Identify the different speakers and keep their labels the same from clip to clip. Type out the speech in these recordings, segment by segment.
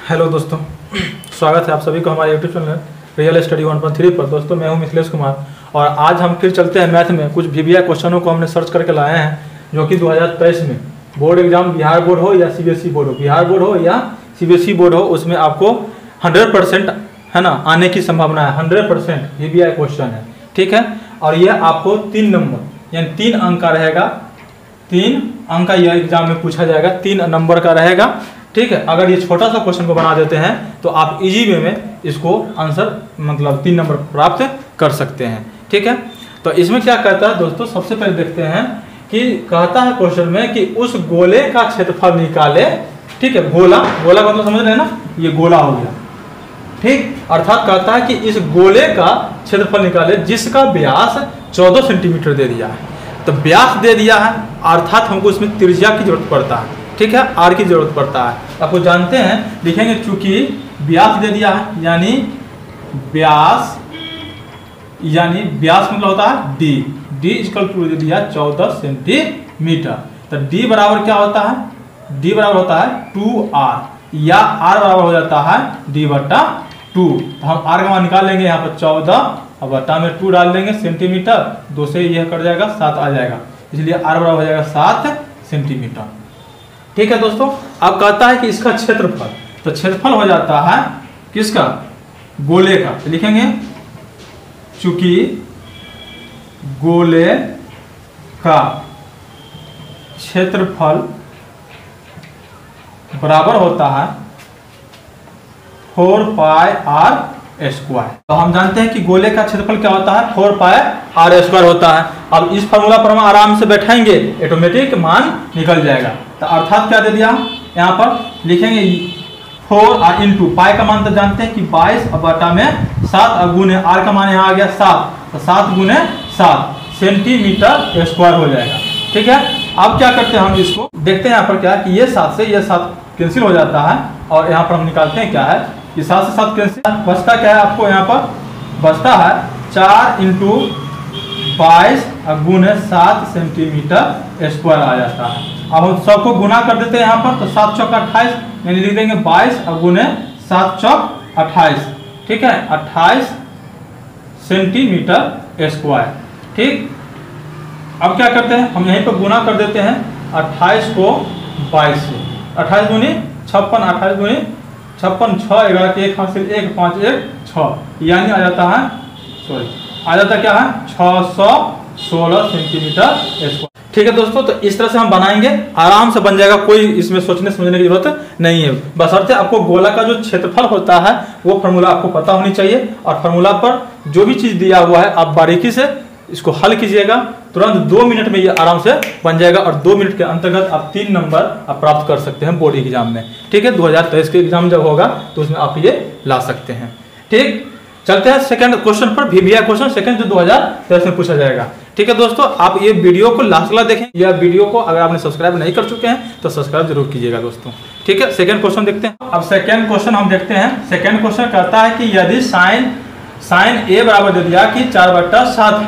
Speaker 1: Hello दोस्तों, स्वागत है आप सभी को हमारे यूट्यूब चैनल रियल स्टडी 1.3 पर। दोस्तों मैं हूं मिथिलेश कुमार और आज हम फिर चलते हैं मैथ में। कुछ VBI क्वेश्चनों को हमने सर्च करके लाए हैं जो कि 2023 में बोर्ड एग्जाम, बिहार बोर्ड हो या CBSE बोर्ड हो, बिहार बोर्ड हो या CBSE बोर्ड हो, उसमें आपको 100% है ना आने की संभावना है। 100% VBI क्वेश्चन है, ठीक है। और यह आपको 3 नंबर यानी 3 अंक का रहेगा। 3 अंक का यह एग्जाम में पूछा जाएगा, 3 नंबर का रहेगा, ठीक है। अगर ये छोटा सा क्वेश्चन को बना देते हैं तो आप इजी वे में इसको आंसर मतलब 3 नंबर प्राप्त कर सकते हैं, ठीक है। तो इसमें क्या कहता है दोस्तों, सबसे पहले देखते हैं कि कहता है क्वेश्चन में कि उस गोले का क्षेत्रफल निकाले, ठीक है। गोला का मतलब समझ रहे हैं ना, ये गोला हो गया, ठीक। अर्थात कहता है कि इस गोले का क्षेत्रफल निकाले जिसका व्यास 14 सेंटीमीटर दे दिया है। तो व्यास दे दिया है अर्थात हमको इसमें त्रिज्या की जरूरत पड़ता है, ठीक है, आर की जरूरत पड़ता है। आपको जानते हैं, लिखेंगे चूंकि व्यास दे दिया है यानी व्यास मतलब होता है डी इक्वल टू दे दिया 14 सेंटीमीटर। तो डी बराबर क्या होता है, डी बराबर होता है 2r या r बराबर हो जाता है d/2। तो हम r का मान निकाल लेंगे, यहाँ पर 14 और बटा में 2 डाल देंगे सेंटीमीटर, 2 से यह कट जाएगा 7 आ जाएगा, इसलिए r बराबर हो जाएगा 7 सेंटीमीटर, ठीक है दोस्तों। अब कहता है कि इसका क्षेत्रफल, तो क्षेत्रफल हो जाता है किसका, गोले का। तो लिखेंगे चूंकि गोले का क्षेत्रफल बराबर होता है 4πr²। तो हम जानते हैं कि गोले का क्षेत्रफल क्या होता है, 4πr² होता है। अब इस फॉर्मूला पर हम आराम से बैठाएंगे, ऑटोमेटिक मान निकल जाएगा। तो अर्थात क्या दे दिया, यहाँ पर लिखेंगे 4 इंटू पाई का मान तो जानते हैं कि 22 और बटा में 7 और गुने आर का मान यहाँ आ गया 7, तो 7 गुने 7 सेंटीमीटर स्क्वायर हो जाएगा, ठीक है। अब क्या करते हैं, हम इसको देखते हैं यहाँ पर क्या है कि ये 7 से ये 7 कैंसिल हो जाता है और यहाँ पर हम निकालते हैं क्या है कि 7 से 7 कैंसिल, बचता क्या है आपको, यहाँ पर बचता है 4 इंटू 22 और गुने 7 सेंटीमीटर स्क्वायर आ जाता है। अब हम सबको गुना कर देते हैं यहाँ पर, तो 7 चौक 28 यानी लिख देंगे 22 और गुने 7 चौक 28, ठीक है, 28 सेंटीमीटर स्क्वायर, ठीक। अब क्या करते हैं, हम यहीं पर गुना कर देते हैं 28 को 22 से, 28 गुनी 56, 28 गुनी 56, 6 11 के 1 हासिल 1 5 1 6 यानी आ जाता है, सॉरी आ जाता क्या है 616 सेंटीमीटर स्क्वायर, ठीक है दोस्तों। तो इस तरह से हम बनाएंगे, आराम से बन जाएगा, कोई इसमें सोचने समझने की जरूरत नहीं है। बशर्ते आपको गोला का जो क्षेत्रफल होता है वो फार्मूला आपको पता होनी चाहिए, और फार्मूला पर जो भी चीज दिया हुआ है आप बारीकी से इसको हल कीजिएगा, तुरंत 2 मिनट में ये आराम से बन जाएगा। और 2 मिनट के अंतर्गत आप 3 नंबर आप प्राप्त कर सकते हैं बोर्ड एग्जाम में, ठीक है। 2023 के एग्जाम जब होगा तो उसमें आप ये ला सकते हैं, ठीक। चलते हैं सेकंड क्वेश्चन पर, VBI क्वेश्चन सेकंड जो 2023 में पूछा जाएगा, ठीक है दोस्तों। आप ये वीडियो को लास्ट तक देखें, या वीडियो को अगर आपने सब्सक्राइब नहीं कर चुके हैं तो सब्सक्राइब जरूर कीजिएगा दोस्तों, ठीक है। सेकंड क्वेश्चन देखते हैं। अब सेकंड क्वेश्चन हम देखते हैं। सेकंड क्वेश्चन कहता है कि यदि साइन a बराबर दे दिया कि 4/7,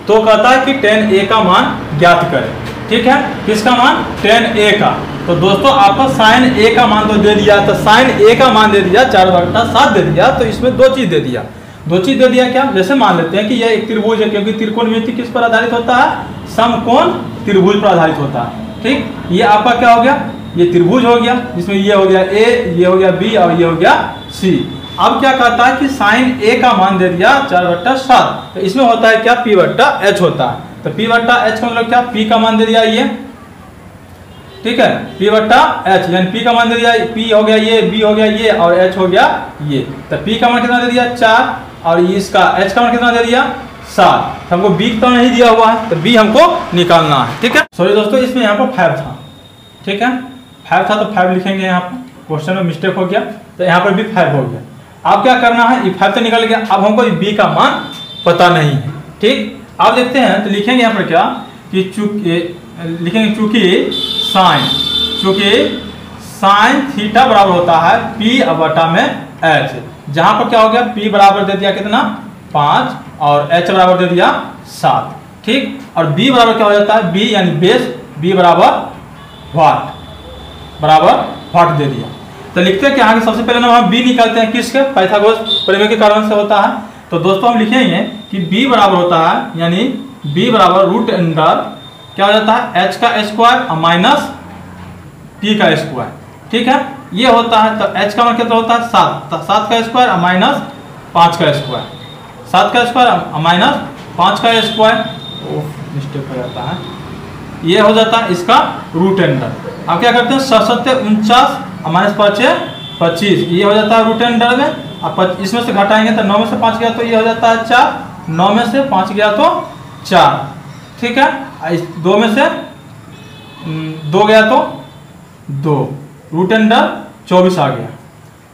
Speaker 1: तो कहता है कि tan a का मान ज्ञात करें, ठीक है। किसका मान, tan a का। तो दोस्तों आपको sin a का मान तो दे दिया, तो sin a का मान दे दिया 4/7 दे दिया, तो इसमें 2 चीज दे दिया। 2 चीज दे दिया क्या, जैसे मान लेते हैं कि यह एक त्रिभुज है, क्योंकि त्रिकोणमिति किस पर आधारित होता है, समकोण त्रिभुज पर आधारित होता है, ठीक। ये आपका क्या हो गया, ये त्रिभुज हो गया जिसमें ये हो गया a, ये हो गया b और ये हो गया c। अब क्या कहता है कि sin a का मान दे दिया 4/7, तो इसमें होता है क्या, p/h होता है। तो p/h का मतलब क्या, p का मान दे दिया ये, ठीक है, p/h यानी p का मान दे दिया, p हो गया ये, b हो गया ये और h हो गया ये। तो p का मान कितना दे दिया 4 और इसका h का मान कितना दे दिया 7। हमको b तो नहीं दिया हुआ है, तो b हमको निकालना है, ठीक है। सॉरी दोस्तों, इसमें यहाँ पर 5 था, ठीक है, 5 था तो 5 लिखेंगे, यहाँ पर क्वेश्चन में मिस्टेक हो गया, तो यहाँ पर भी 5 हो गया। अब क्या करना है, ये 5 तो निकल गया, अब हमको b का मान पता नहीं है, ठीक। अब देखते हैं, तो लिखेंगे यहाँ पर क्या कि लिखेंगे चूंकि साइन थीटा बराबर होता है p/h, जहां पर क्या हो गया, p बराबर दे दिया कितना 5 और h बराबर दे दिया 7, ठीक। और b बराबर क्या हो जाता है, b यानी बेस, b बराबर वाट दे दिया। तो लिखते हैं कि यहाँ सबसे पहले हम बी निकालते हैं, किसके, पाइथागोरस प्रमेय के कारण से होता है। तो दोस्तों हम लिखेंगे कि बी बराबर होता है, यानी बी बराबर रूट अंडर क्या हो जाता है, एच का स्क्वायर माइनस टी का स्क्वायर। ठीक है, ये होता है। तो एच का मतलब कितना होता है 7, तो 7 का स्क्वायर माइनस 5 का स्क्वायर, 7 का स्क्वायर माइनस 5 का स्क्वायर, मिस्टेक हो जाता है, ये हो जाता है इसका रूट अंडर। अब क्या करते हैं 7 49 माइनस 5 25, ये हो जाता है रूट अंडर में। अब इसमें से घटाएंगे तो 9 में से 5 गया तो ये हो जाता है 4, 9 में से 5 गया तो 4। ठीक है, 2 में से 2 गया तो 2, रूट अंडर 24 आ गया।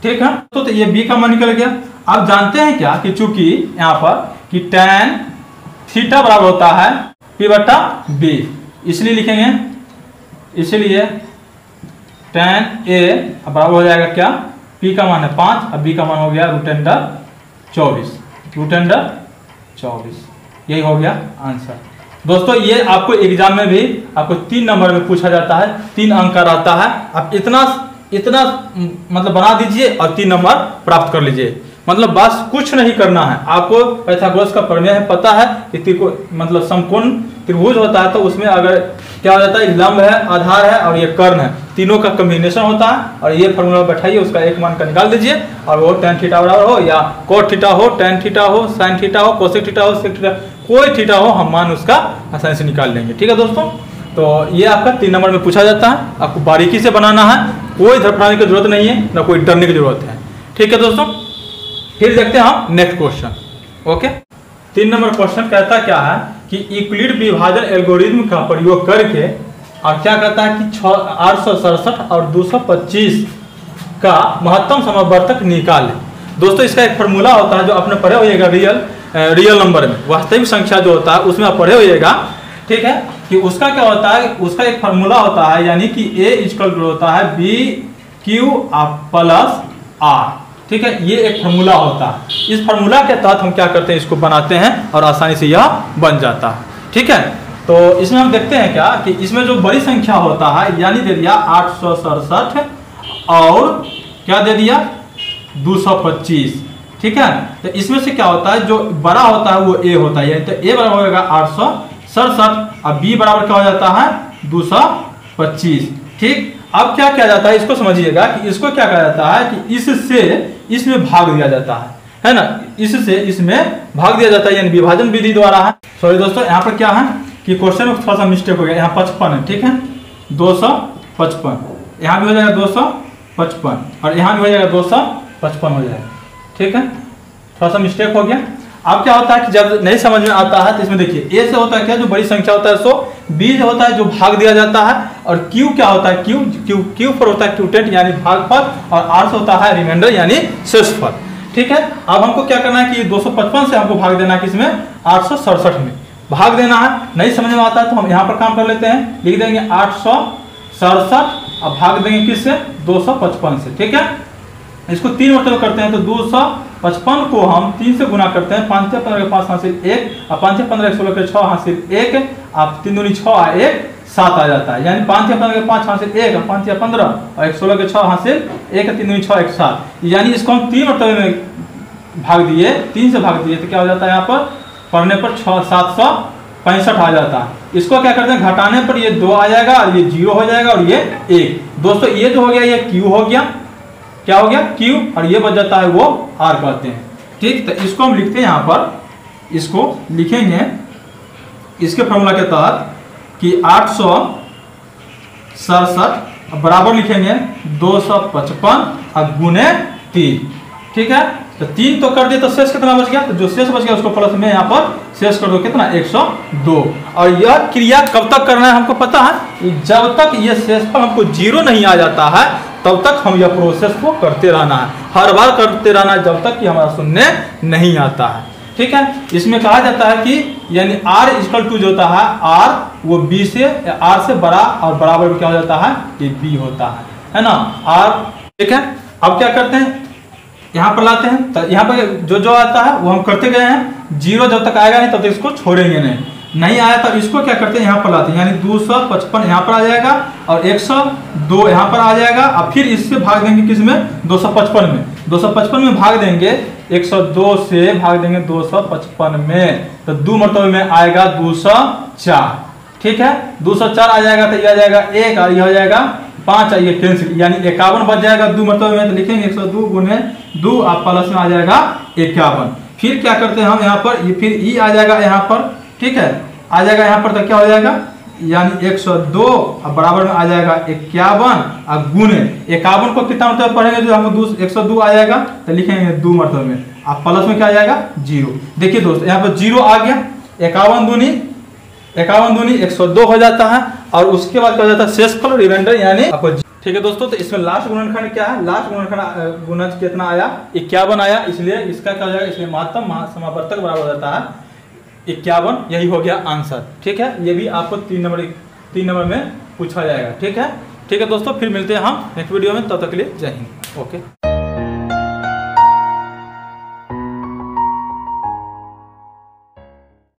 Speaker 1: ठीक है, तो ये बी का मान निकल गया। आप जानते हैं क्या कि चूंकि यहाँ पर कि tan थीटा बराबर होता है p बटा b, इसलिए लिखेंगे, इसलिए tan a बराबर हो जाएगा क्या, p का मान है 5 और b का मान हो गया रूट अंडर 24, रूट अंडर 24। यही हो गया आंसर। दोस्तों ये आपको एग्जाम में भी आपको 3 नंबर में पूछा जाता है, 3 अंक का रहता है। आप इतना मतलब बना दीजिए और 3 नंबर प्राप्त कर लीजिए। मतलब बस कुछ नहीं करना है, आपको पाइथागोरस का प्रमेय है, पता है कि मतलब समकोण त्रिभुज होता है तो उसमें अगर क्या हो जाता है, लंब है, आधार है और ये कर्ण है, तीनों का कॉम्बिनेशन होता है। और ये फॉर्मूला बैठाइए, उसका एक मान का निकाल दीजिए, और वो tan थीटा बराबर हो या cot थीटा हो, tan थीटा हो, sin थीटा हो, cosec थीटा हो, sec थीटा, कोई थीटा हो, हम मान उसका आसानी से निकाल लेंगे। ठीक है दोस्तों, तो ये आपका 3 नंबर में पूछा जाता है, आपको बारीकी से बनाना है, कोई धड़फड़ाने की जरूरत नहीं है, ना कोई डरने की जरूरत है। ठीक है दोस्तों, फिर देखते हैं हम next question. Okay, 3 number question कहता क्या है कि यूक्लिड विभाजन एल्गोरिथम का प्रयोग करके और क्या कहता है कि 867 और 225 का महत्तम समवर्तक निकाले। दोस्तों इसका एक फार्मूला होता है जो आपने पढ़े होइएगा रियल नंबर में, वास्तविक संख्या जो होता है उसमें आप पढ़े होइएगा। ठीक है, कि उसका क्या होता है, उसका एक फार्मूला होता है, यानी कि a इक्वल होता है BQ प्लस R। ठीक है, ये एक फार्मूला होता है। इस फार्मूला के तहत हम क्या करते हैं, इसको बनाते हैं और आसानी से यह बन जाता है। ठीक है, तो इसमें हम देखते हैं क्या कि इसमें जो बड़ी संख्या होता है, यानी दे दिया 867 और क्या दे दिया 225। ठीक है, तो इसमें से क्या होता है, जो बड़ा होता है वो a होता है, यानी तो a बराबर होगा 867 और b बराबर क्या हो जाता है 225। ठीक, अब क्या किया जाता है, इसको समझिएगा कि इसको क्या कहा जाता है कि इससे इसमें भाग दिया जाता है ना, इससे इसमें भाग दिया जाता है, यानी विभाजन विधि द्वारा है। सॉरी दोस्तों, यहाँ पर क्या है कि क्वेश्चन में थोड़ा सा मिस्टेक हो गया, यहाँ 55 है। ठीक है, 255, यहाँ भी हो जाएगा 255 और यहाँ भी हो जाएगा 255 हो जाएगा। ठीक है, थोड़ा सा मिस्टेक हो गया। अब क्या होता है कि जब नहीं समझ में आता है तो इसमें देखिए a से होता है क्या, जो बड़ी संख्या होता है 100, b से होता है जो भाग दिया जाता है, और q क्या होता है, q पर होता है क्यूटेंट यानी भागफल, और r से होता है रिमाइंडर यानी शेषफल। ठीक है, अब हमको क्या करना है कि 255 से हमको भाग देना है, किसमें 867 में भाग देना है। नहीं समझ में आता है तो हम यहाँ पर काम कर लेते हैं, लिख देंगे 867 और भाग देंगे किससे 255 से। ठीक है, इसको 3 मरतबा करते हैं तो 255 को हम 3 से गुना करते हैं, 5 15 के 5 हासिल 1 और 5 15 16 के 6 हासिल 1, आप 3 दूनी 6 और 1 7 आ जाता है, यानी 5 15 के 5 हासिल 1 और 5 15 और 1 16 के 6 हासिल 1 3 दूनी 6 1 7, यानी इसको हम 3 मरतबे में भाग दिए, 3 से भाग दिए तो क्या हो जाता है, यहाँ पर पढ़ने पर 765 आ जाता है। इसको क्या करते हैं, घटाने पर ये 2 आ जाएगा और ये 0 हो जाएगा और ये 1। दोस्तों ये जो हो गया ये q हो गया, क्या हो गया q, और ये बच जाता है वो r कहते हैं। ठीक, तो इसको हम लिखते हैं यहाँ पर, इसको लिखेंगे इसके फॉर्मूला के तहत कि 867 बराबर लिखेंगे 255 और गुने 3। ठीक है, तो 3 तो कर दिए तो शेष कितना बच गया, तो जो शेष बच गया उसको प्लस में यहाँ पर शेष कर दो, कितना 102। और यह क्रिया कब तक करना है हमको पता है, जब तक ये शेषफल हमको 0 नहीं आ जाता है तब तक हम यह प्रोसेस को करते रहना है, हर बार करते रहना है जब तक कि हमारा शून्य नहीं आता है। ठीक है, इसमें कहा जाता है कि यानी r इक्वल टू जो होता है r वो b से r से बड़ा और बराबर क्या हो जाता है, ये b होता है ना r। ठीक है, अब क्या करते हैं, यहाँ पर लाते हैं, तो यहाँ पर जो जो आता है वो हम करते गए हैं, 0 जब तक आएगा नहीं तब तक इसको छोड़ेंगे नहीं। नहीं आया तो इसको क्या करते हैं, यहाँ पर लाते हैं, यानी 255 यहाँ पर आ जाएगा और 102 यहाँ पर आ जाएगा। और फिर इससे भाग देंगे किसमें, 255 में। 255 में भाग देंगे, 102 से भाग देंगे 255 में, तो 2 मरतबे में आएगा 204। ठीक है, 204 आ जाएगा तो ये आ जाएगा 1 और ये हो जाएगा 5, ये कैंसिल, यानी 51 बच जाएगा 2 मरतबे में। तो लिखेंगे 102 गुने 2 और प्लस में आ जाएगा 51। फिर क्या करते हैं हम यहाँ पर, ये फिर ई आ जाएगा यहाँ पर, ठीक है, आ जाएगा यहाँ पर, तो क्या हो जाएगा, यानी 102 और बराबर में आ जाएगा 51 और गुने 51 को कितना मरतबे पढ़ेंगे, जो हमको 102 आ जाएगा तो लिखेंगे 2 मरतबे में, और प्लस में क्या आ जाएगा 0। देखिए दोस्तों यहाँ पर 0 आ गया, 51 दूनी 102 हो जाता है, और उसके बाद क्या हो जाता है शेषफल रिमाइंडर यानी आपको। ठीक है दोस्तों, तो इसमें लास्ट गुणनखंड क्या है, लास्ट गुणनखंड गुणज कितना आया, 51 आया, इसलिए इसका क्या हो जाएगा, इसमें महत्तम समावर्तक बराबर हो जाता है 51, यही हो गया आंसर। ठीक है, ये भी आपको 3 नंबर में पूछा जाएगा। ठीक है दोस्तों, फिर मिलते हैं हम नेक्स्ट वीडियो में, तब तक के लिए जय हिंद। ओके।